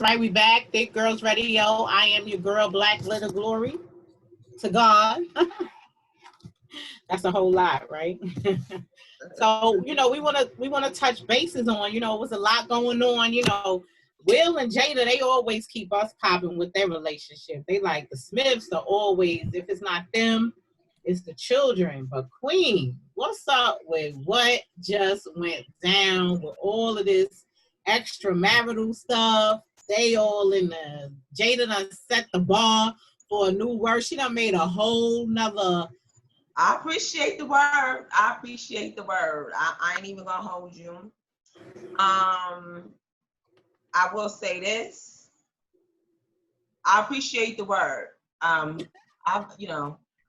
right, we back. Thick Girls Radio. I am your girl, Black Glitter Glory. To God. That's a whole lot, right? So, we wanna touch bases on, it was a lot going on, Will and Jada, they always keep us popping with their relationship. They like the Smiths are always, if it's not them, it's the children. But Queen, what's up with what just went down with all of this extramarital stuff? They all in the Jada done set the bar for a new word. She done made a whole nother. I appreciate the word. I appreciate the word. I ain't even gonna hold you. I will say this. I appreciate the word. I've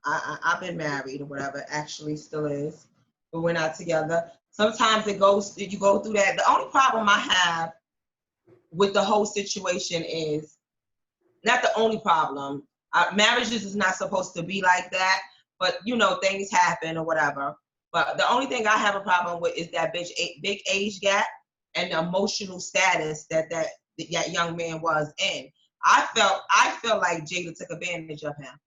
I've been married or whatever. Actually, still is, but we're not together. Sometimes you go through that. The only problem I have with the whole situation is not the only problem. Marriages is not supposed to be like that, but things happen or whatever. But the only thing I have a problem with is that big age gap and the emotional status that young man was in. I feel like Jada took advantage of him.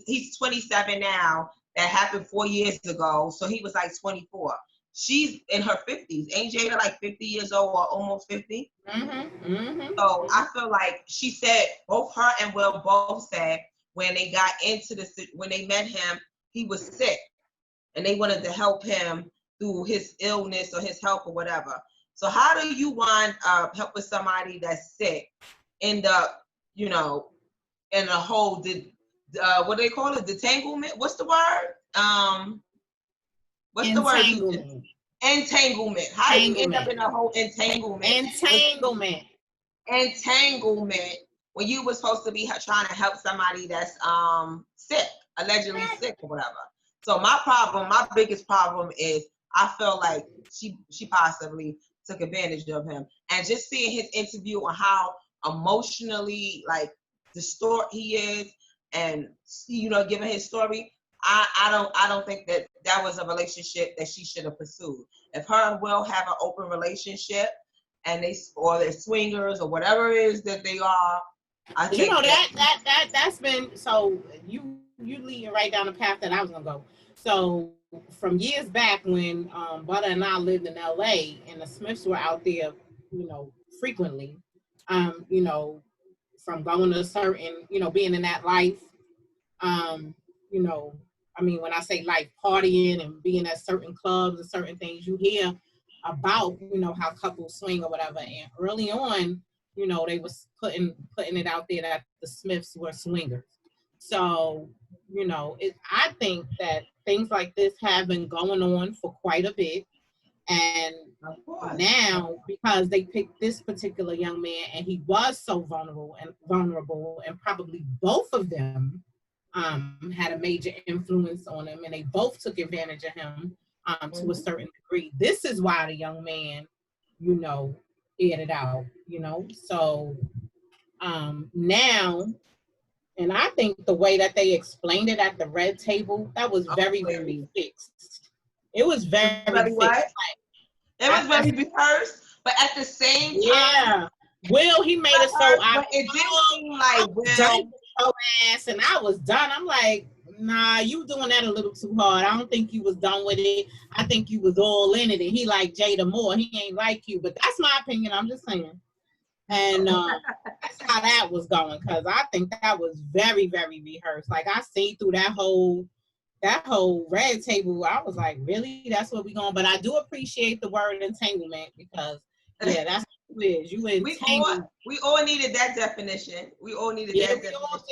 He's 27 now. That happened 4 years ago, so he was like 24. She's in her 50s. Ain't Jada like 50 years old or almost 50? So I feel like she said, both her and Will both said when they got when they met him, he was sick and they wanted to help him through his illness or his health or whatever. So how do you want help with somebody that's sick, end up, in a whole, what do they call it? Detanglement? What's the word? What's the word? Entanglement. How do you end up in a whole entanglement? Entanglement when you were supposed to be trying to help somebody that's sick, allegedly sick or whatever. So my biggest problem is I feel like she possibly took advantage of him. And just seeing his interview on how emotionally like distort he is and giving his story, I don't think that was a relationship that she should have pursued. If her and Will have an open relationship and they're swingers or whatever it is that they are, I think that's been, so you leading right down the path that I was gonna go. So from years back when Butter and I lived in LA and the Smiths were out there, frequently, from going to certain, being in that life, when I say life, partying and being at certain clubs and certain things, you hear about, how couples swing or whatever. And early on, they was putting it out there that the Smiths were swingers. So, I think that things like this have been going on for quite a bit. And now, because they picked this particular young man and he was so vulnerable and probably both of them had a major influence on him and they both took advantage of him to a certain degree. This is why the young man, aired it out, So now, and I think the way that they explained it at the red table, that was very, very fixed. It was very fixed. It was very rehearsed, but at the same time, yeah. Will, he made it so but it didn't seem like Will ass, and I was done. I'm like, nah, you doing that a little too hard. I don't think you was done with it. I think you was all in it, and he liked Jada more. He ain't like you, but that's my opinion. I'm just saying. And that's how that was going, because I think that was very, very rehearsed. Like I seen through that whole red table, I was like, really? That's what we going? But I do appreciate the word entanglement because, yeah, that's what it is. You entangled. We all needed that definition. We all needed that definition. All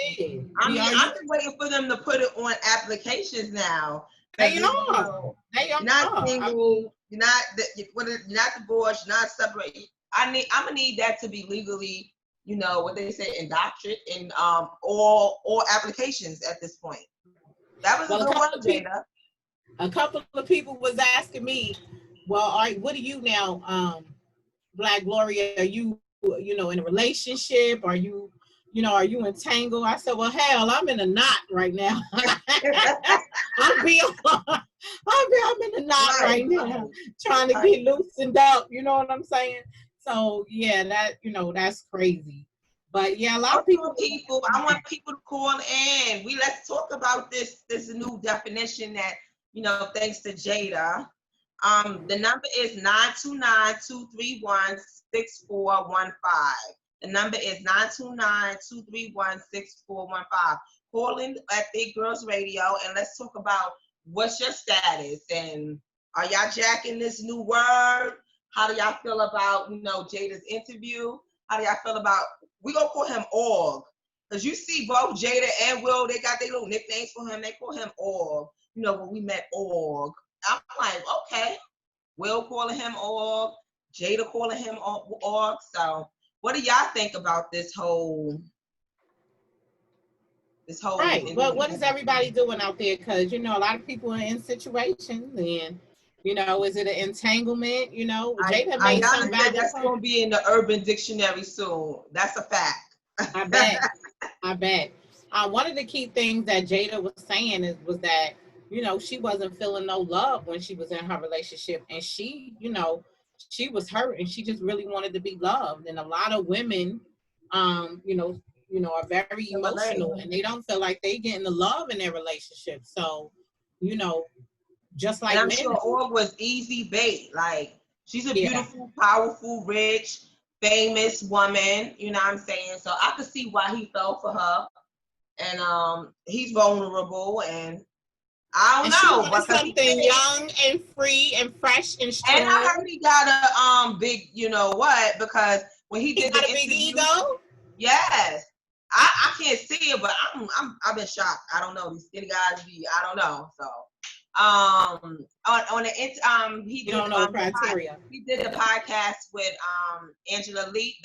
did. I've been waiting for them to put it on applications now. They are. Not single. You're not divorced. You're not separated. I'm gonna need that to be legally, what they say, indoctrinate in all applications at this point. That was a good one, Jada. A couple of people was asking me, well, what are you now, Black Gloria? Are you, in a relationship? Are you, are you entangled? I said, well, hell, I'm in a knot right now. I'm in a knot right now, trying to get loosened up. You know what I'm saying? So yeah, that that's crazy. But yeah, a lot of Okay, people. people, I want people to call in. Let's talk about this new definition that, thanks to Jada. The number is 929-231-6415. The number is 929-231-6415. Call in at Big Girls Radio and let's talk about what's your status and are y'all jacking this new word? How do y'all feel about, Jada's interview? How do y'all feel about, we gonna call him Org. Because you see both Jada and Will, they got their little nicknames for him. They call him Org. When we met Org. I'm like, okay. Will calling him Org. Jada calling him Org. So what do y'all think about this whole Right. But what is everybody doing out there? Because, a lot of people are in situations and, is it an entanglement? Jada made some valid that's going to be in the Urban Dictionary soon. That's a fact. I bet. One of the key things that Jada was saying was that, she wasn't feeling no love when she was in her relationship. And she, she was hurt and she just really wanted to be loved. And a lot of women, are very emotional and they don't feel like they getting the love in their relationship. So, just like and I'm men, sure Org was easy bait. Like she's a beautiful, powerful, rich, famous woman. You know what I'm saying? So I could see why he fell for her. And he's vulnerable and I don't know. But something young and free and fresh and strong. And I heard he got a big, because when he did the interview, big ego. Yes. I can't see it, but I've been shocked. I don't know. These skinny guys I don't know. So on the he did the criteria. He did a podcast with Angela Lee,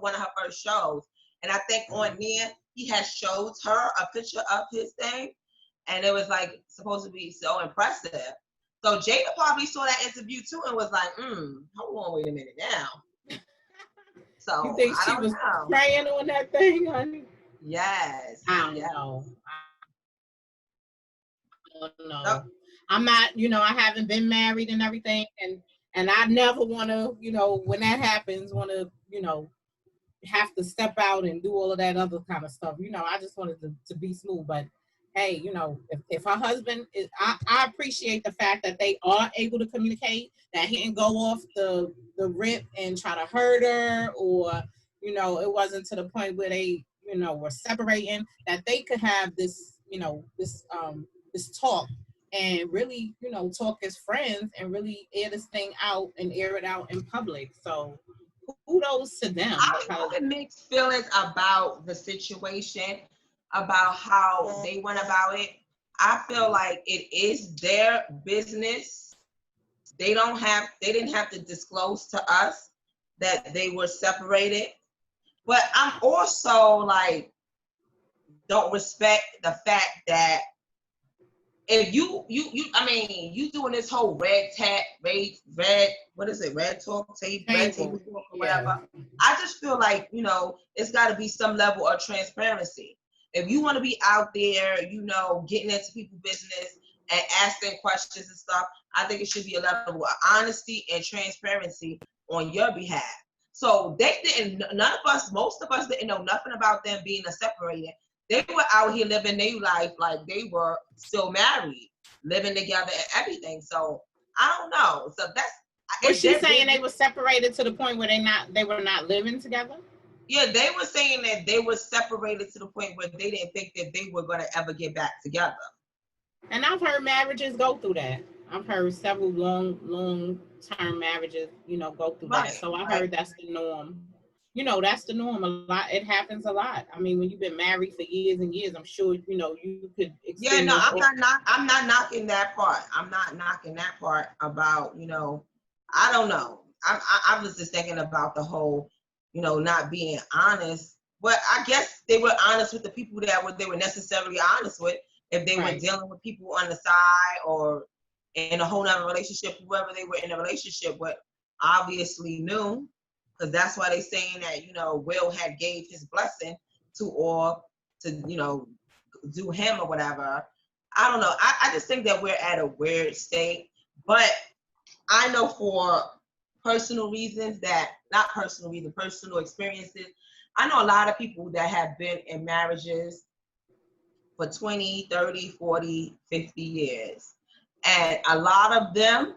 one of her first shows. And I think on there he has showed her a picture of his thing. And it was like supposed to be so impressive. So Jada probably saw that interview too and was like, hold on, wait a minute now. So you think she was praying on that thing, honey? Yes. I don't know. I don't know. So, I'm not, I haven't been married and everything, and I never want to, when that happens, want to, have to step out and do all of that other kind of stuff. I just wanted to be smooth, but hey, if her husband is, I appreciate the fact that they are able to communicate, that he didn't go off the rip and try to hurt her, or, it wasn't to the point where they, were separating, that they could have this, this talk and really, talk as friends and really air this thing out and air it out in public. So kudos to them. I have mixed feelings about the situation, about how they went about it. I feel like it is their business. They didn't have to disclose to us that they were separated. But I'm also like, don't respect the fact that if you doing this whole red talk tape, red table talk or whatever. I just feel like, it's got to be some level of transparency. If you want to be out there, getting into people's business and asking questions and stuff, I think it should be a level of honesty and transparency on your behalf. So most of us didn't know nothing about them being separated. They were out here living their life like they were still married, living together and everything. So I don't know. So that's. Was she saying they were separated to the point where they were not living together? Yeah, they were saying that they were separated to the point where they didn't think that they were going to ever get back together. And I've heard marriages go through that. I've heard several long-term marriages, go through that. So I heard that's the norm. That's the norm. A lot. It happens a lot. I mean, when you've been married for years and years, I'm sure, you could experience. Yeah, no, I'm not knocking that part. I'm not knocking that part about, I don't know. I was just thinking about the whole, not being honest. But I guess they were honest with the people that they were necessarily honest with. If they were dealing with people on the side or in a whole nother relationship, whoever they were in a relationship with obviously knew. Because that's why they're saying that, Will had gave his blessing to do him or whatever. I don't know. I just think that we're at a weird state. But I know for personal reasons that, not personal reasons, personal experiences. I know a lot of people that have been in marriages for 20, 30, 40, 50 years. And a lot of them,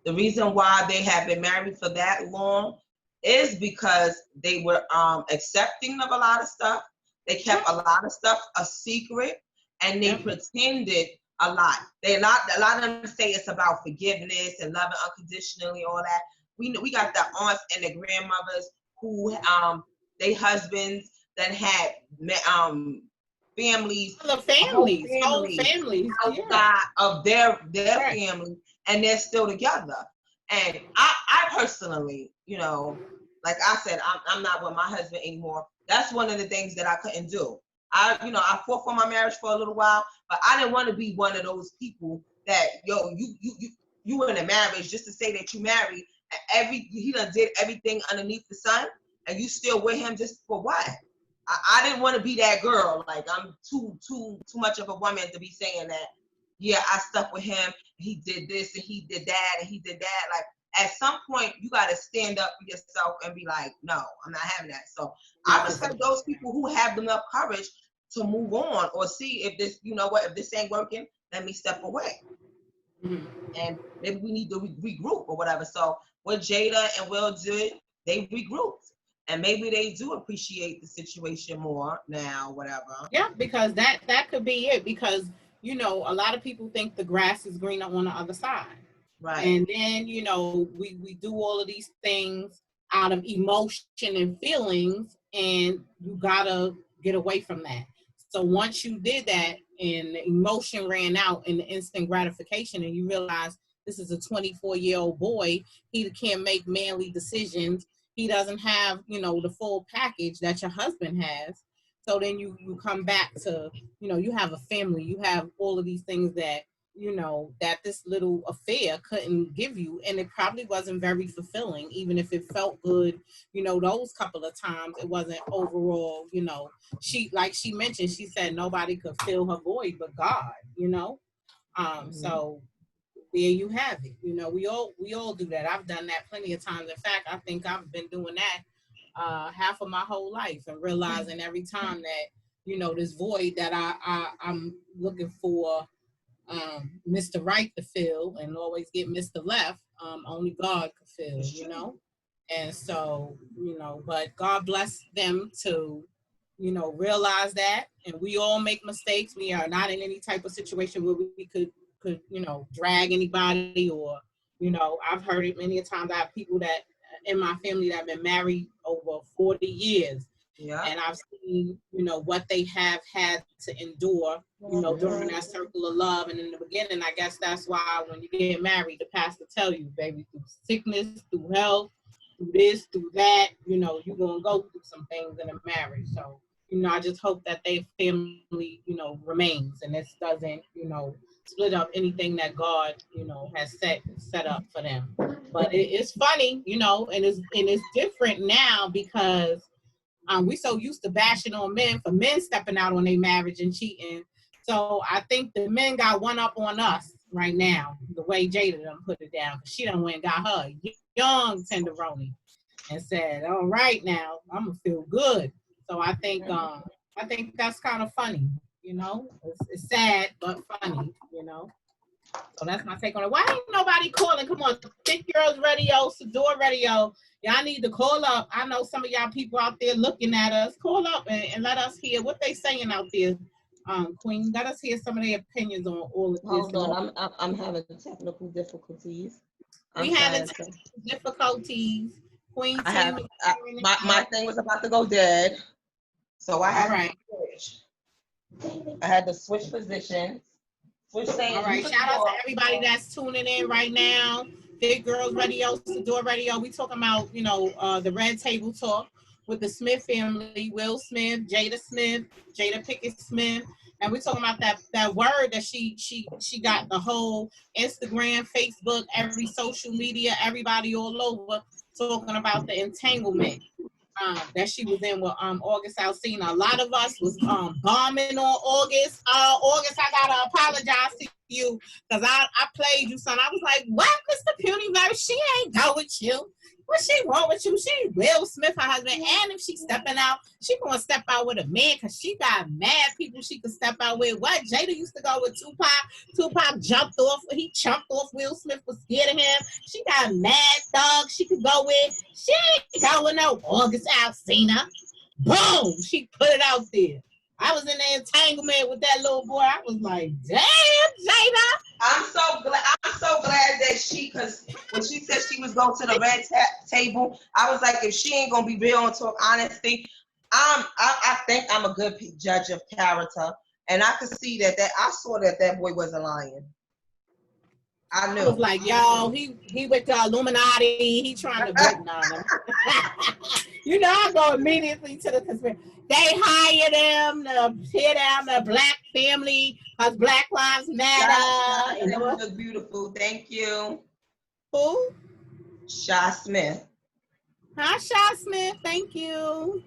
the reason why they have been married for that long is because they were accepting of a lot of stuff. They kept a lot of stuff a secret, and they pretended a lot. A lot of them say it's about forgiveness and loving unconditionally, all that. We got the aunts and the grandmothers who they husbands that had families, whole families outside of their family, and they're still together. And I personally, you know, like I said, I'm not with my husband anymore. That's one of the things that I couldn't do. I fought for my marriage for a little while, but I didn't want to be one of those people that, you were in a marriage just to say that you married, and he done did everything underneath the sun, and you still with him just for what? I didn't want to be that girl. Like, I'm too much of a woman to be saying that, yeah, I stuck with him. He did this and he did that and he did that. Like, at some point, you got to stand up for yourself and be like, no, I'm not having that. So I respect those people who have enough courage to move on or see if this, if this ain't working, let me step away. Mm-hmm. And maybe we need to regroup or whatever. So what Jada and Will did, they regrouped. And maybe they do appreciate the situation more now, whatever. Yeah, because that could be it. Because, a lot of people think the grass is greener on the other side. Right. And then, we do all of these things out of emotion and feelings, and you gotta get away from that. So once you did that and the emotion ran out in the instant gratification, and you realize this is a 24-year-old boy, he can't make manly decisions. He doesn't have, the full package that your husband has. So then you come back to, you have a family, you have all of these things that, that this little affair couldn't give you. And it probably wasn't very fulfilling, even if it felt good, those couple of times. It wasn't overall, she mentioned, she said nobody could fill her void but God, So there you have it. We all do that. I've done that plenty of times. In fact, I think I've been doing that half of my whole life, and realizing every time that, this void that I'm looking for Mr. Right to fill, and always get Mr. Left, only God could fill, And so, but God bless them to, realize that. And we all make mistakes. We are not in any type of situation where we could, drag anybody, or, I've heard it many times. I have people that in my family that have been married over 40 years. Yeah. And I've seen, what they have had to endure, during that circle of love. And in the beginning, I guess that's why when you get married, the pastor tell you, baby, through sickness, through health, through this, through that, you're going to go through some things in a marriage. So, I just hope that their family, remains, and this doesn't, split up anything that God, has set up for them. But it's funny, and it's different now because we so used to bashing on men for men stepping out on their marriage and cheating. So I think the men got one up on us right now, the way Jada done put it down. She done went and got her young tenderoni and said, all right, now I'm gonna feel good. So I think that's kind of funny, it's sad but funny, So that's my take on it. Why ain't nobody calling? Come on, Thick Girls Radio, Sador Radio. Y'all need to call up. I know some of y'all people out there looking at us. Call up and let us hear what they saying out there. Queen, let us hear some of their opinions on all of this. Hold on, I'm having technical difficulties. We having technical difficulties. Queen, my thing was about to go dead, so I had to switch. I had to switch positions. All right, shout out to everybody that's tuning in right now. Big Girls Radio, Sador Radio. We talking about, the Red Table Talk with the Smith family, Will Smith, Jada Pickett Smith. And we're talking about that word that she got the whole Instagram, Facebook, every social media, everybody all over talking about the entanglement that she was in with August Alsina. A lot of us was bombing on August. August, I gotta apologize to you because I played you son. I was like, what, Mr. Puniverse? She ain't go with you. What she want with you? She Will Smith, her husband, and if she stepping out, she gonna step out with a man because she got mad people she could step out with. What? Jada used to go with Tupac. Tupac jumped off. He chumped off Will Smith, was scared of him. She got mad thugs she could go with. She ain't go with no August Alsina. Boom! She put it out there. I was in the entanglement with that little boy. I was like, damn, Jada. I'm so glad that because when she said she was going to the red table, I was like, if she ain't gonna be real and talk honesty, I think I'm a good judge of character, and I could see that I saw that boy wasn't lying. I knew. I was like, yo, he went to Illuminati. He trying to break none. You know, I go immediately to the conspiracy. They hired him to tear down the black family because Black Lives Matter. And it look beautiful. Thank you. Who? Sha Smith. Hi, Sha Smith. Thank you.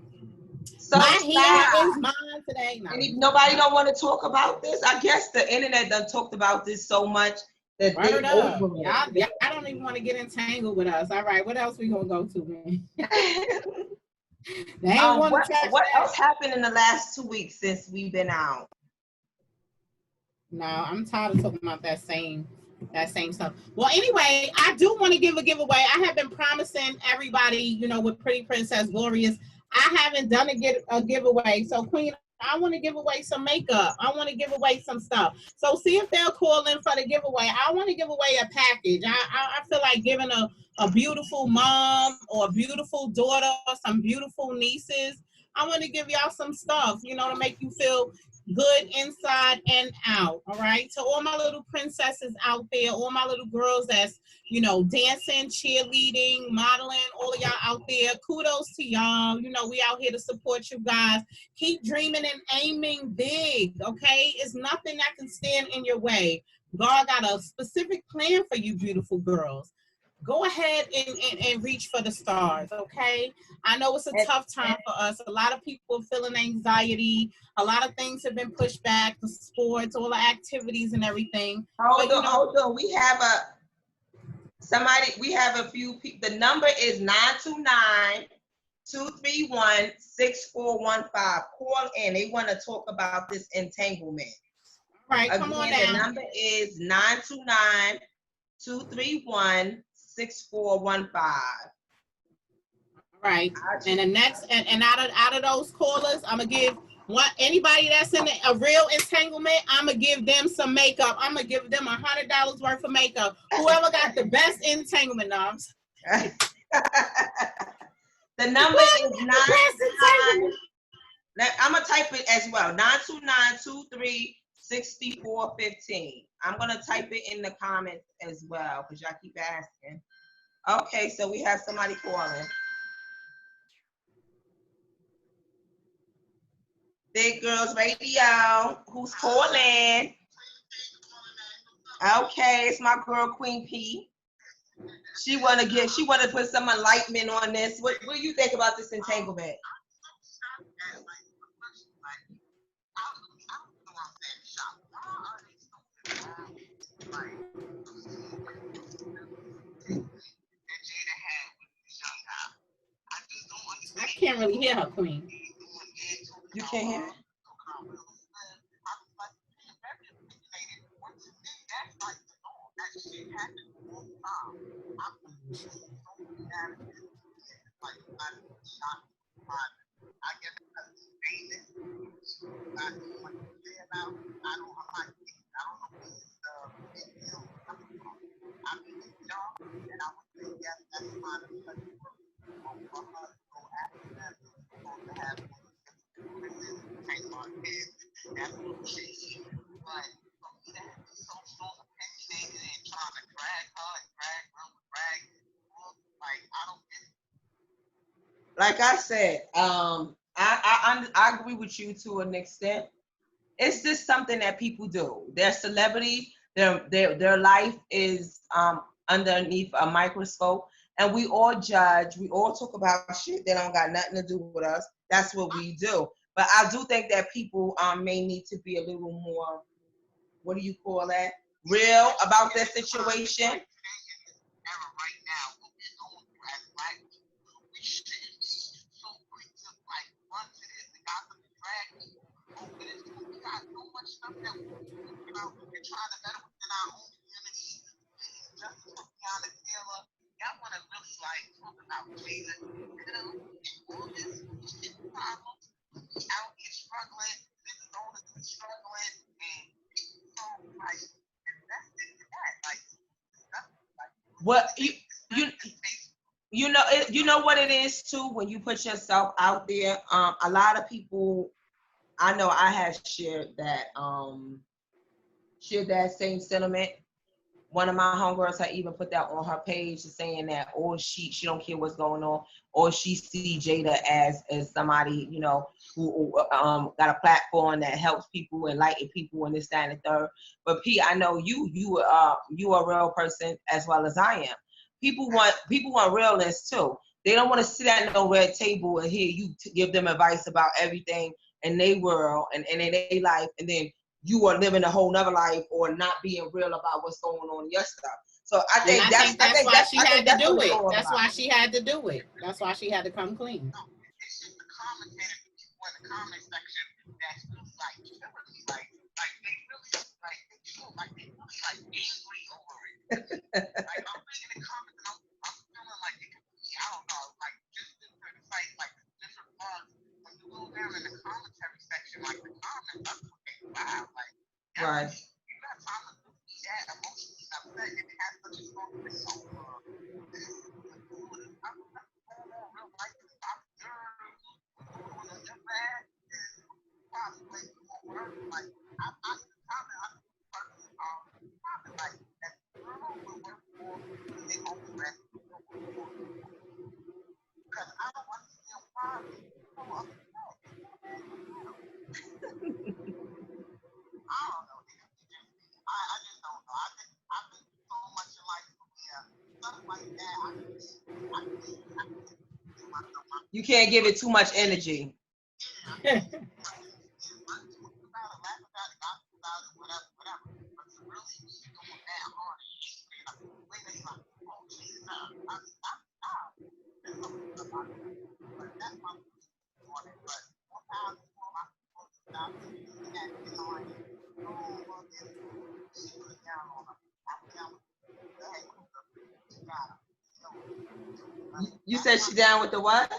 So my hair is mine today. No. Nobody don't want to talk about this. I guess the internet done talked about this so much that they over it. I don't even want to get entangled with us. All right, what else we gonna go to, man? What else happened in the last 2 weeks since we've been out? No, I'm tired of talking about that same stuff. Well, anyway, I do want to give a giveaway. I have been promising everybody, you know, with Pretty Princess Glorious, I haven't done a giveaway. So, Queen, I want to give away some makeup. I want to give away some stuff. So, see if they'll call in for the giveaway. I want to give away a package. I feel like giving a beautiful mom or a beautiful daughter or some beautiful nieces. I want to give y'all some stuff, you know, to make you feel good inside and out. All right. So all my little princesses out there, all my little girls that's, you know, dancing, cheerleading, modeling, all of y'all out there, kudos to y'all. You know, we out here to support you guys. Keep dreaming and aiming big. Okay. It's nothing that can stand in your way. God got a specific plan for you, beautiful girls. Go ahead and reach for the stars, okay? I know it's a tough time for us. A lot of people are feeling anxiety. A lot of things have been pushed back, the sports, all the activities and everything. Hold on. We have a few people. The number is 929-231-6415. Call in. They want to talk about this entanglement. All right, come on down. The number is 929-231-6415. Right. And the next, and out of those callers, I'm gonna give anybody that's in a real entanglement, I'm gonna give them some makeup. I'm gonna give them $100 worth of makeup. Whoever got the best entanglement knobs. The number is 929. I'm gonna type it as well. 929-231-6415. I'm gonna type it in the comments as well because y'all keep asking. Okay, so we have somebody calling. Big Girls Radio. Who's calling? Okay, it's my girl Queen P. She wanna put some enlightenment on this. What do you think about this entanglement? I can't really hear her, Queen. You can't hear her? Like I said, I agree with you to an extent. It's just something that people do. They're celebrities. Their life is underneath a microscope, and we all judge. We all talk about shit that don't got nothing to do with us. That's what we do. But I do think that people may need to be a little more, what do you call that? real about their situation. What you know you know what it is too when you put yourself out there. A lot of people, I know I have shared that same sentiment. One of my homegirls had even put that on her page, saying that, or she don't care what's going on, or she see Jada as somebody, you know, who got a platform that helps people, enlighten people, and this, that, and the third. But P, I know you are a real person as well as I am. People want realness too. They don't want to sit at no red table and hear you give them advice about everything in their world and in their life, and then you are living a whole nother life or not being real about what's going on in your stuff. So I think that's why she had to do it. That's why she had to do it. That's why she had to come clean. It's just the commentators in the comment section that's really like killing me. Like they really like they feel like they really like angry over it. Like I'm reading the comments and I'm feeling like it could be, I don't know, like just different sites, like different blogs. When you go down in the commentary section, like the comments, that's what they wow, like right. You got time to be that emotionally upset and it has such a strong result. You can't give it too much energy. You said she down with the what?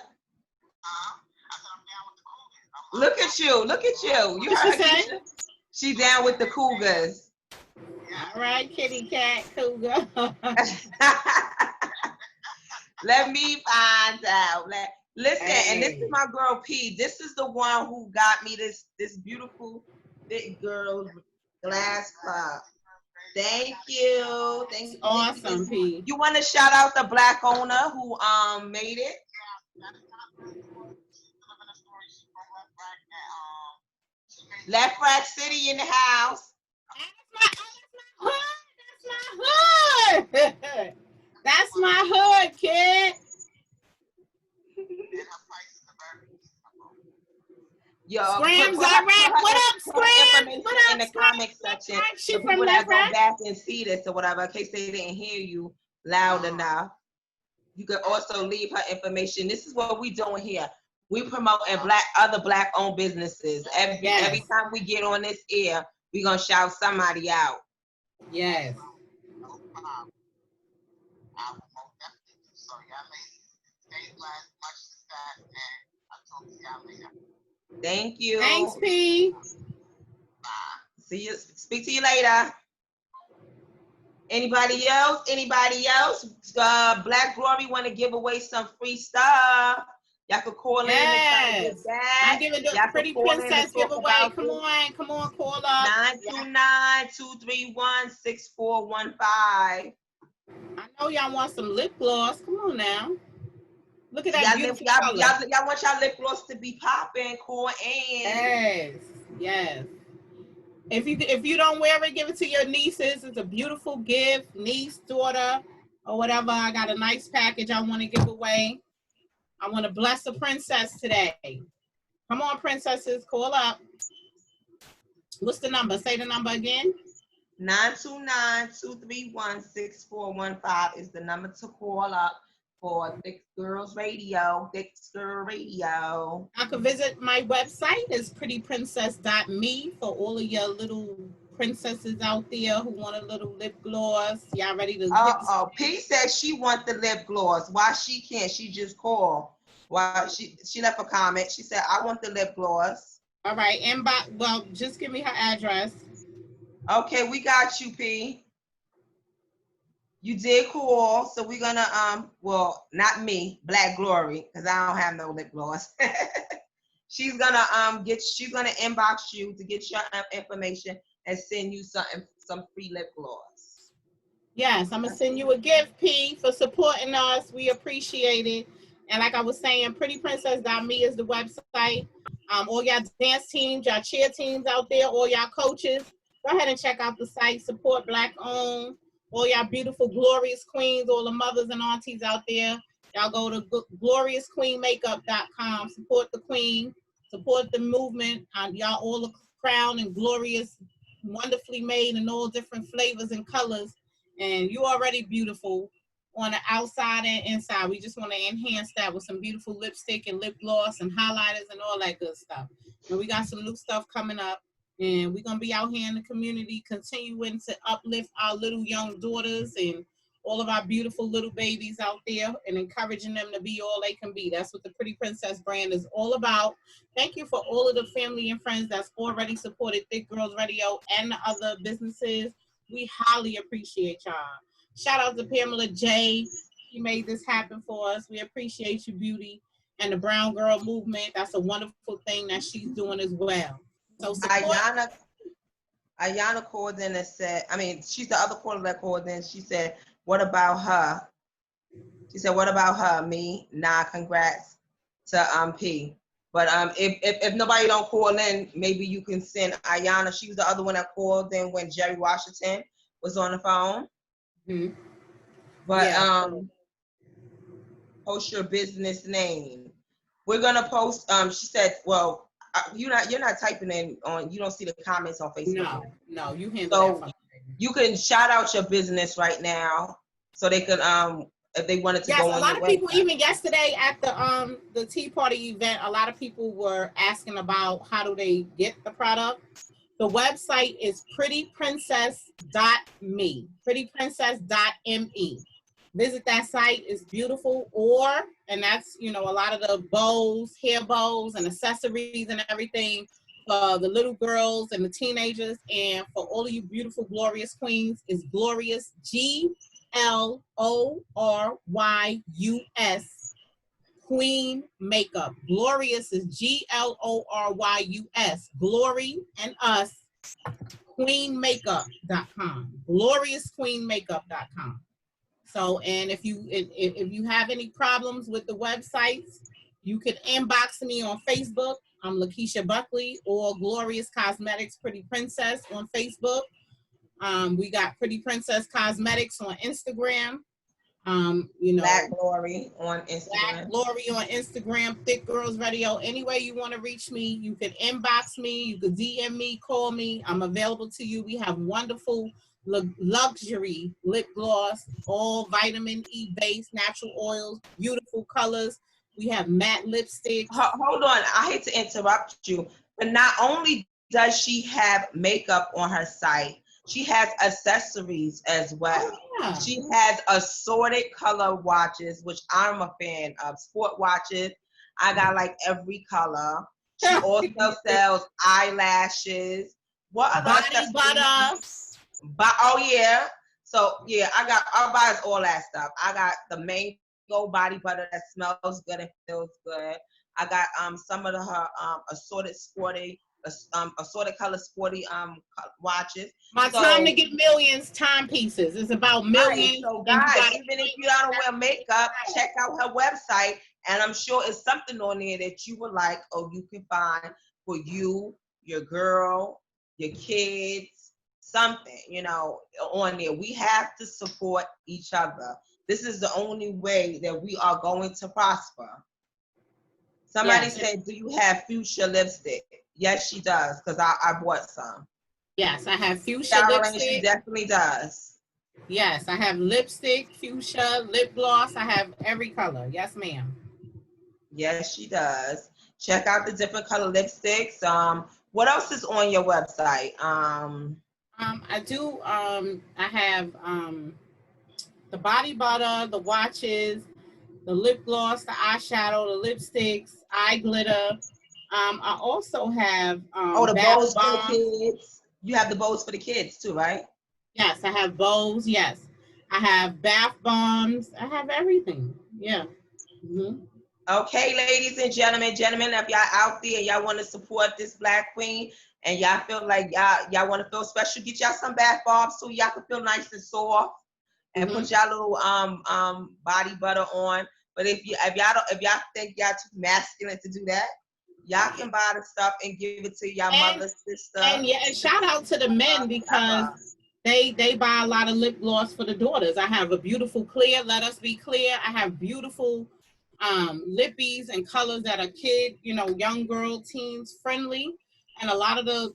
Look at you. Look at you. You heard her. She down with the Cougars. All right, kitty cat cougar. Let me find out. Listen, and this is my girl P. This is the one who got me this beautiful big girl glass cup. Thank you. Thank you. Awesome, P. You want to shout out the black owner who made it? Left Rack City in the house. That's my hood. That's my hood, kid. Yo, Scrams what up, Scrams? What up, in the comment section. She from Left Rack. Go back and see this or whatever, in case they didn't hear you loud enough. You could also leave her information. This is what we doing here. We promoting other black-owned businesses. Every time we get on this air, we gonna shout somebody out. Yes. Thank you. Thanks, P. See you. Speak to you later. Anybody else? Black Glory want to give away some free stuff. Y'all could call in and try to get that. I'm giving the Pretty Princess giveaway. Come on, call up. 929-231-6415. I know y'all want some lip gloss. Come on now. Look at that beautiful color. Y'all want y'all lip gloss to be popping. Call in. Yes. If you don't wear it, give it to your nieces. It's a beautiful gift, niece, daughter, or whatever. I got a nice package I want to give away. I want to bless a princess today. Come on, princesses, call up. What's the number? Say the number again. 929-231-6415 is the number to call up for Thick Girls Radio. Thick Girl Radio. I could visit my website. It's prettyprincess.me for all of your little princesses out there who want a little lip gloss. Y'all ready to hit the... P says she wants the lip gloss. Why she can't? She just called. Why she left a comment. She said, I want the lip gloss. All right, well, just give me her address. Okay, we got you, P. You did call, so we're gonna well, not me, Black Glory, because I don't have no lip gloss. She's gonna inbox you to get your information and send you some free lip gloss. Yes, I'm gonna send you a gift, P, for supporting us. We appreciate it. And like I was saying, prettyprincess.me is the website. All y'all dance teams, y'all cheer teams out there, all y'all coaches, go ahead and check out the site. Support Black owned. All y'all beautiful, glorious queens, all the mothers and aunties out there. Y'all go to gloriousqueenmakeup.com. Support the queen. Support the movement. Y'all all look crowned and glorious, wonderfully made in all different flavors and colors. And you already beautiful on the outside and inside. We just want to enhance that with some beautiful lipstick and lip gloss and highlighters and all that good stuff. And we got some new stuff coming up. And we're going to be out here in the community continuing to uplift our little young daughters and all of our beautiful little babies out there and encouraging them to be all they can be. That's what the Pretty Princess brand is all about. Thank you for all of the family and friends that's already supported Thick Girls Radio and the other businesses. We highly appreciate y'all. Shout out to Pamela J. She made this happen for us. We appreciate you, beauty. And the Brown Girl Movement. That's a wonderful thing that she's doing as well. So Ayana called in and said, she's the other caller that called in. She said, what about her? She said, what about her? Me? Nah, congrats to P. But if nobody don't call in, maybe you can send Ayana. She was the other one that called in when Jerry Washington was on the phone. Mm-hmm. But post your business name. We're gonna post. She said, well, you're not typing in on. You don't see the comments on Facebook. No, you handle that. You can shout out your business right now, so they can if they wanted to go on your website. Yes, a lot of people, even yesterday at the Tea Party event, a lot of people were asking about how do they get the product. The website is prettyprincess.me, prettyprincess.me. Visit that site. It's beautiful. And that's, a lot of the bows, hair bows and accessories and everything for the little girls and the teenagers. And for all of you beautiful, glorious queens, is Glorious, Glorys, Queen Makeup. Glorious is Glorys, Glory and us, queenmakeup.com. gloriousqueenmakeup.com. So, and if you have any problems with the websites, you can inbox me on Facebook. I'm Lakeisha Buckley, or Glorious Cosmetics Pretty Princess on Facebook. We got Pretty Princess Cosmetics on Instagram. Black Glory on Instagram. Black Glory on Instagram. Thick Girls Radio. Any way you want to reach me, you can inbox me. You can DM me, call me. I'm available to you. We have wonderful luxury lip gloss, all vitamin E based, natural oils, beautiful colors. We have matte lipsticks. Hold on, I hate to interrupt you, but not only does she have makeup on her site, she has accessories as well. Oh, yeah. She has assorted color watches, which I'm a fan of. Sport watches. I got like every color. She also sells eyelashes. What other body butter? Oh yeah. So yeah, I'll buy all that stuff. I got the mango body butter that smells good and feels good. I got some of her assorted color sporty watches. Time to get millions timepieces. It's about millions. Right, so guys, even if you don't wear makeup, check out her website, and I'm sure it's something on there that you would like, or you can find for you, your girl, your kids, something, on there. We have to support each other. This is the only way that we are going to prosper. Somebody said, do you have Fuchsia lipstick? Yes, she does, because I bought some. Yes, I have fuchsia Styling, she lipstick. definitely does. Yes, I have lipstick, fuchsia, lip gloss. I have every color. Yes, ma'am. Yes, she does. Check out the different color lipsticks. What else is on your website? I do. I have the body butter, the watches, the lip gloss, the eyeshadow, the lipsticks, eye glitter. I also have Oh, the bath bows for the bombs. kids. You have the bows for the kids too, right? Yes, I have bows. Yes, I have bath bombs. I have everything. Yeah. Mm-hmm. Okay, ladies and gentlemen, if y'all out there, y'all want to support this Black Queen, and y'all feel like y'all want to feel special, get y'all some bath bombs so y'all can feel nice and soft, and put Mm-hmm. y'all little body butter on. But if y'all think y'all too masculine to do that, y'all can buy the stuff and give it to y'all And mother, sister, yeah, and shout out to the men because whatever. they buy a lot of lip gloss for the daughters. I have a beautiful clear. Let us be clear. I have beautiful lippies and colors that are kid, young girl, teens friendly, and a lot of the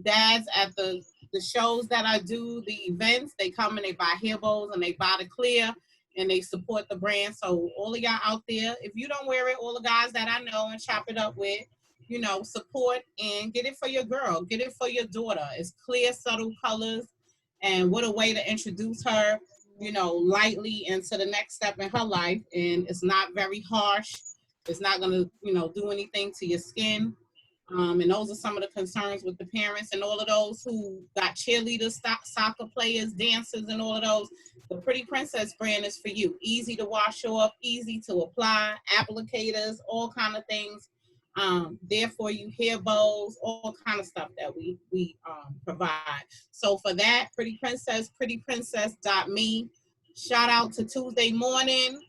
dads at the shows that I do, the events, they come and they buy hair bows and they buy the clear and they support the brand. So all of y'all out there, if you don't wear it, all the guys that I know and chop it up with, support and get it for your girl, get it for your daughter. It's clear, subtle colors, and what a way to introduce her, lightly into the next step in her life. And it's not very harsh. It's not gonna, do anything to your skin. And those are some of the concerns with the parents and all of those who got cheerleaders, soccer players, dancers, and all of those. The Pretty Princess brand is for you. Easy to wash off, easy to apply, applicators, all kind of things. Therefore, you hair bows, all kind of stuff that we provide. So for that, Pretty Princess, prettyprincess.me. Shout out to Tuesday Morning,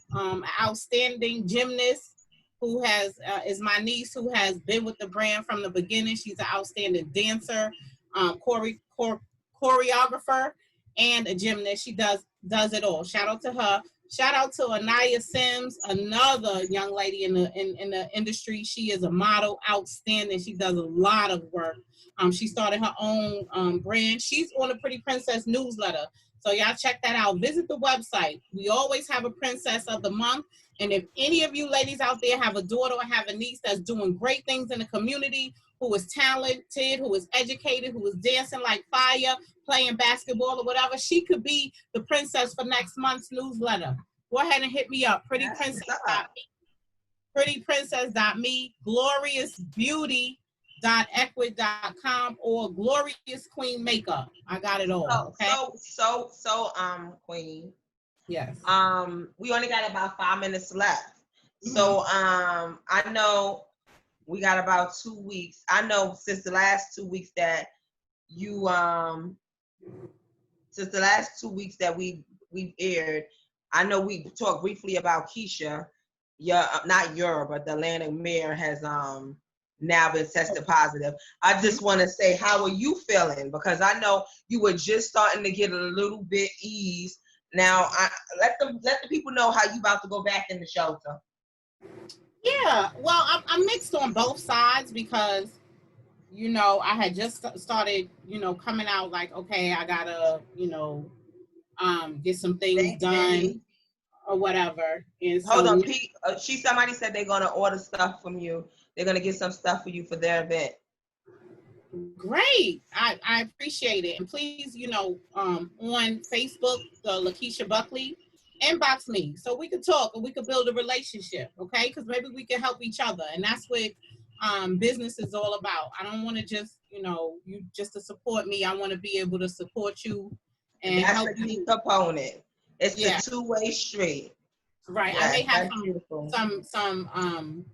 outstanding gymnast who is my niece who has been with the brand from the beginning. She's an outstanding dancer, choreographer, and a gymnast. She does it all. Shout out to her. Shout out to Anaya Sims, another young lady in the industry. She is a model, outstanding. She does a lot of work. She started her own brand. She's on the Pretty Princess newsletter. So y'all check that out. Visit the website. We always have a princess of the month. And if any of you ladies out there have a daughter or have a niece that's doing great things in the community, who is talented, who is educated, who is dancing like fire, playing basketball or whatever, she could be the princess for next month's newsletter. Go ahead and hit me up, prettyprincess.me, gloriousbeauty.equid.com, or Glorious Queen Makeup. I got it all. Okay. Queen. Yes. We only got about 5 minutes left. So I know we got about 2 weeks. I know since the last 2 weeks that you since the last 2 weeks that we've aired, I know we talked briefly about Keisha. But the Atlanta mayor has now been tested positive. I just want to say, how are you feeling? Because I know you were just starting to get a little bit ease. Now, let the people know how you about to go back in the shelter. Yeah, well, I'm mixed on both sides because, I had just started, coming out like, okay, I gotta, get some things done or whatever. And so, hold on, Pete. Somebody said they're gonna order stuff from you. They're gonna get some stuff for you for their event. Great. I appreciate it. And please, on Facebook, the Lakeisha Buckley, inbox me so we could talk and we could build a relationship, okay? Because maybe we can help each other. And that's what business is all about. I don't want to just, you just to support me. I want to be able to support you and that's help the key you. component. It's a two-way street. Right. Yes, I may have some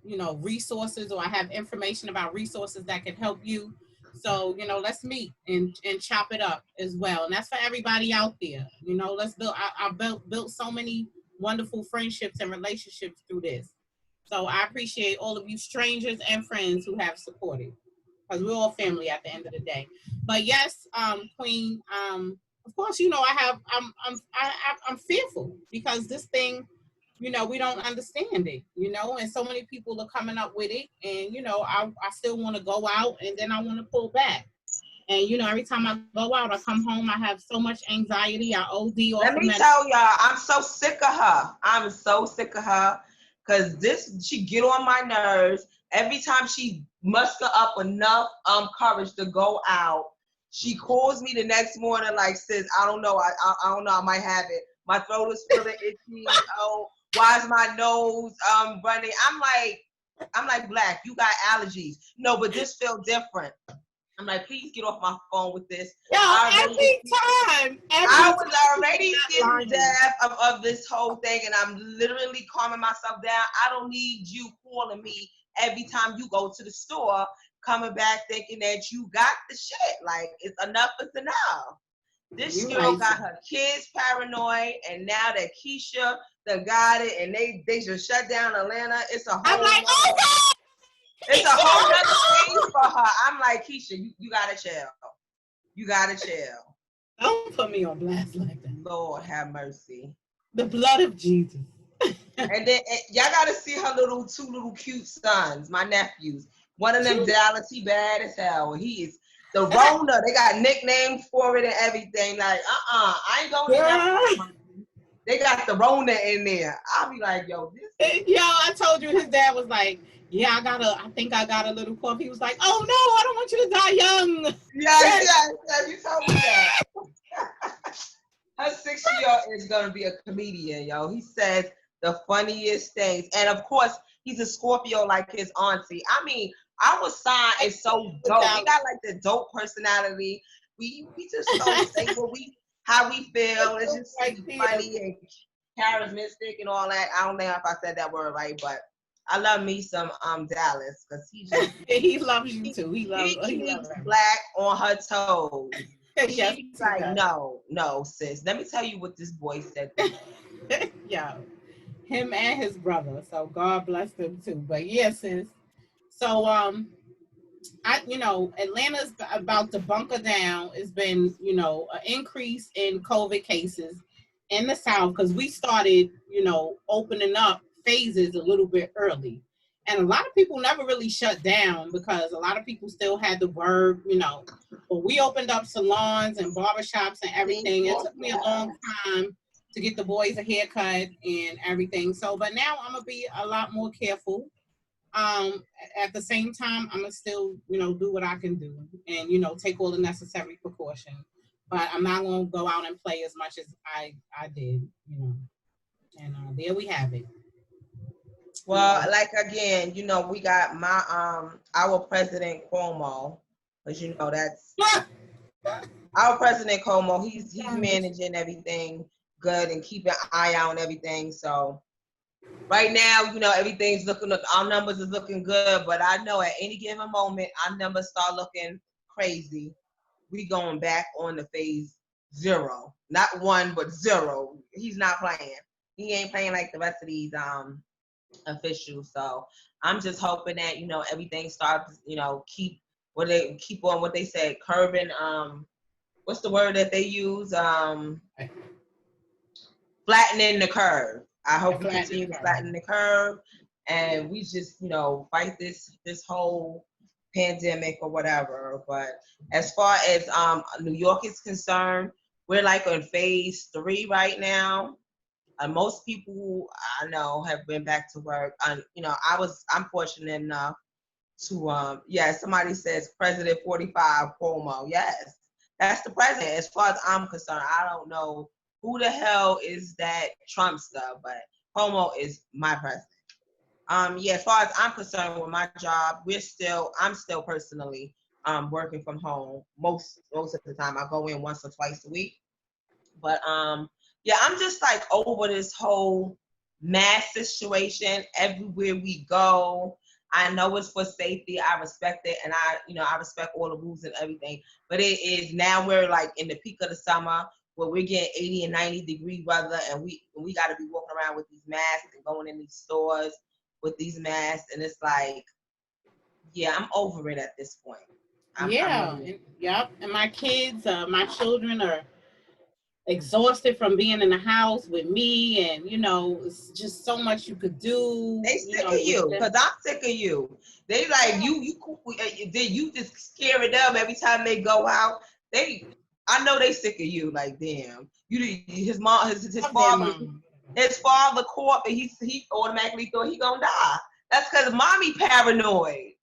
resources, or I have information about resources that can help you. So, let's meet and chop it up as well. And that's for everybody out there. Let's build. I built so many wonderful friendships and relationships through this. So I appreciate all of you strangers and friends who have supported, because we're all family at the end of the day. But yes, Queen, of course, I'm fearful because this thing, we don't understand it, and so many people are coming up with it, and I still want to go out, and then I want to pull back. And, you know, every time I go out, I come home, I have so much anxiety. I OD off Let of me medication. tell y'all, I'm so sick of her. I'm so sick of her because she get on my nerves. Every time she muster up enough courage to go out, she calls me the next morning like, sis, I don't know. I don't know. I might have it. My throat is feeling itchy. Oh, why is my nose running? I'm like, Black, you got allergies. No, but this feel different. I'm like, please get off my phone with this. Yo, I was already scared to death of this whole thing, and I'm literally calming myself down. I don't need you calling me every time you go to the store, coming back thinking that you got the shit. Like, it's enough is enough. This girl got her kids paranoid, and now that Keisha done got it, and they just shut down Atlanta. It's a whole. I'm like, oh God! It's a whole other thing for her. I'm like, Keisha, you gotta chill. You gotta chill. Don't put me on blast like that. Lord have mercy. The blood of Jesus. And then y'all gotta see her two little cute sons, my nephews. One of them Dallas, he bad as hell. He is the Rona. They got nicknames for it and everything. Like, I ain't going in that. They got the Rona in there. I'll be like, yo, this. Yo, I told you his dad was like, yeah, I think I got a little cough. He was like, oh no, I don't want you to die young. Yeah, you told me that. Her 6-year-old is gonna be a comedian, yo. He says the funniest things. And of course, he's a Scorpio like his auntie. I mean, our sign is so dope. We got like the dope personality. We just don't say how we feel. It's just funny and charismatic and all that. I don't know if I said that word right, but I love me some Dallas because he loves you too. He keeps Black on her toes. Yes, she's like, no, sis. Let me tell you what this boy said. Yeah, him and his brother. So God bless them too. But yeah, sis. So Atlanta's about to bunker down. It's been, an increase in COVID cases in the South because we started, opening up phases a little bit early. And a lot of people never really shut down because a lot of people still had to work, But we opened up salons and barbershops and everything. It took me a long time to get the boys a haircut and everything. So, but now I'm going to be a lot more careful. At the same time, I'm gonna still, do what I can do and, take all the necessary precautions. But I'm not gonna go out and play as much as I did, And there we have it. Well, like again, we got our president Cuomo, because that's our president Cuomo. He's managing everything good and keeping an eye out on everything. So right now, everything's our numbers is looking good, but I know at any given moment, our numbers start looking crazy. We going back on the phase 0, not 1, but 0. He's not playing. He ain't playing like the rest of these officials. So I'm just hoping that everything starts keep on what they said, curbing what's the word that they use, flattening the curve. I hope we continue to flatten the curve and we just fight this whole pandemic or whatever. But as far as New York is concerned, we're like on phase 3 right now. Most people who I know have been back to work. I'm fortunate enough to somebody says President 45 Cuomo. Yes, that's the president. As far as I'm concerned, I don't know who the hell is that Trump stuff, but Cuomo is my president. As far as I'm concerned with my job, I'm still personally working from home most of the time. I go in once or twice a week. But I'm just like over this whole mask situation everywhere we go. I know it's for safety. I respect it, and I respect all the rules and everything. But it is now we're like in the peak of the summer where we're getting 80 and 90 degree weather, and we got to be walking around with these masks and going in these stores with these masks, and it's like, I'm over it at this point. And my kids, my children are exhausted from being in the house with me, and you know, it's just so much you could do. They sick of you, because I'm sick of you. They like you just scaring them every time they go out. I know they sick of you. Like, damn, his father caught, and he automatically thought he gonna die. That's because mommy paranoid.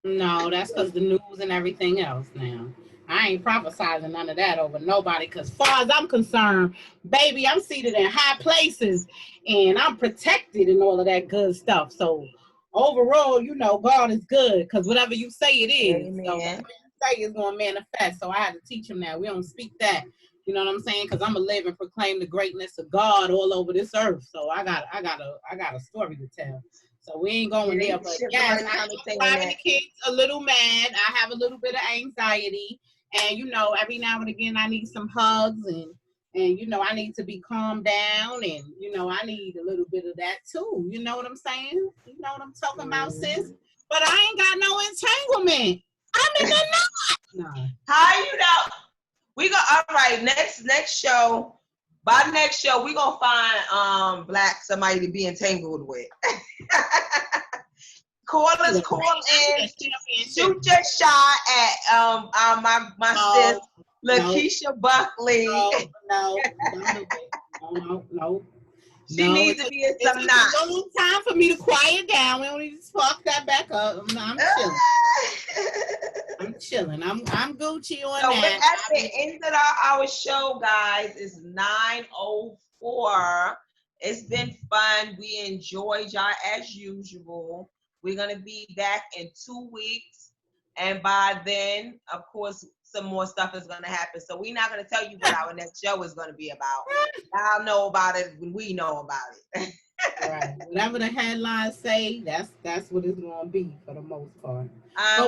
No, that's because the news and everything else now. I ain't prophesizing none of that over nobody, because far as I'm concerned, baby, I'm seated in high places and I'm protected and all of that good stuff. So overall, you know, God is good, because whatever you say it is. Amen. So whatever you say is going to manifest. So I had to teach him that. We don't speak that. You know what I'm saying? Because I'm going to live and proclaim the greatness of God all over this earth. So I got a story to tell. So we ain't going there, but yes, I'm driving the kids a little mad. I have a little bit of anxiety, and you know, every now and again, I need some hugs, and you know, I need to be calmed down, and you know, I need a little bit of that too. You know what I'm saying? You know what I'm talking about, sis? But I ain't got no entanglement. I'm in the knot. No. How you know? We go all right. Next show. By next show, we gonna find somebody to be entangled with. Call in, shoot your shot at my sis Lakeisha Buckley. No. She needs to be in some knots. It's a long time for me to quiet down. We don't need to spark that back up. I'm chilling. I'm chilling. I'm Gucci on that. We're at the end of our show, guys. It's 9:04. It's been fun. We enjoyed y'all as usual. We're gonna be back in 2 weeks, and by then, of course, some more stuff is gonna happen. So we're not gonna tell you what our next show is gonna be about. Y'all know about it when we know about it. Right. Whatever the headlines say, that's what it's gonna be for the most part.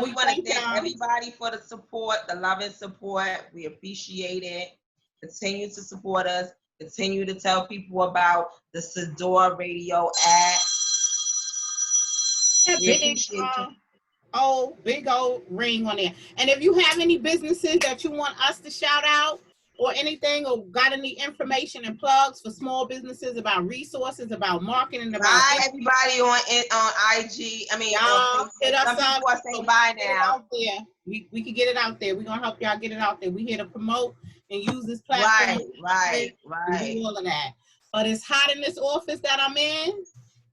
We want to thank everybody for the support, the love and support. We appreciate it. Continue to support us. Continue to tell people about the Sador Radio app. Big old ring on there. And if you have any businesses that you want us to shout out or anything, or got any information and plugs for small businesses about resources, about marketing, about bye everybody on IG. I mean, y'all hit us up. People are saying bye now. We can get it out there. We're gonna help y'all get it out there. We here to promote and use this platform. Right. And do all of that. But it's hot in this office that I'm in.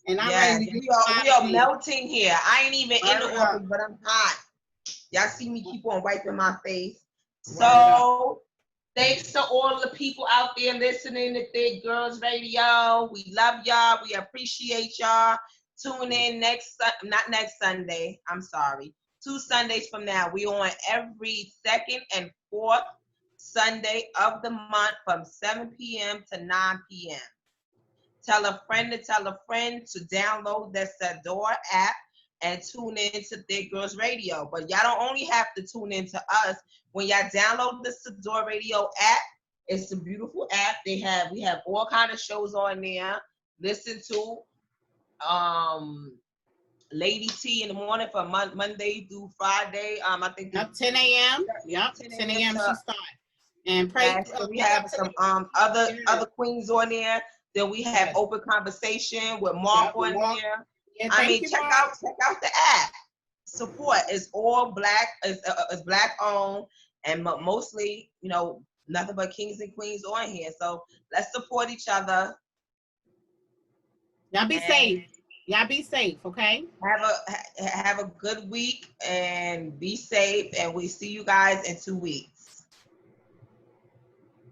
And I'm ready to we are melting here. I ain't even in the office, but I'm hot. Y'all see me keep on wiping my face. So thanks to all the people out there listening to Big Girls Radio. We love y'all. We appreciate y'all. Tune in not next Sunday. I'm sorry. 2 Sundays from now. We on every second and fourth Sunday of the month from 7 p.m. to 9 p.m. Tell a friend to download the Sador app and tune in to Thick Girls Radio. But y'all don't only have to tune in to us. When y'all download the Sador Radio app, it's a beautiful app. We have all kind of shows on there. Listen to Lady T in the morning from Monday through Friday. I think 10 a.m. Yep, 10 a.m. she starts. And pray. We have some other queens on there. Then we have open conversation with Mark on there. Yeah, check out the app. Support is all black. It's black owned, and mostly, you know, nothing but kings and queens on here. So let's support each other. Y'all be safe. Y'all be safe, okay? Have a good week and be safe. And we see you guys in 2 weeks.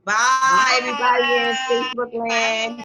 Bye. Everybody in Facebook land.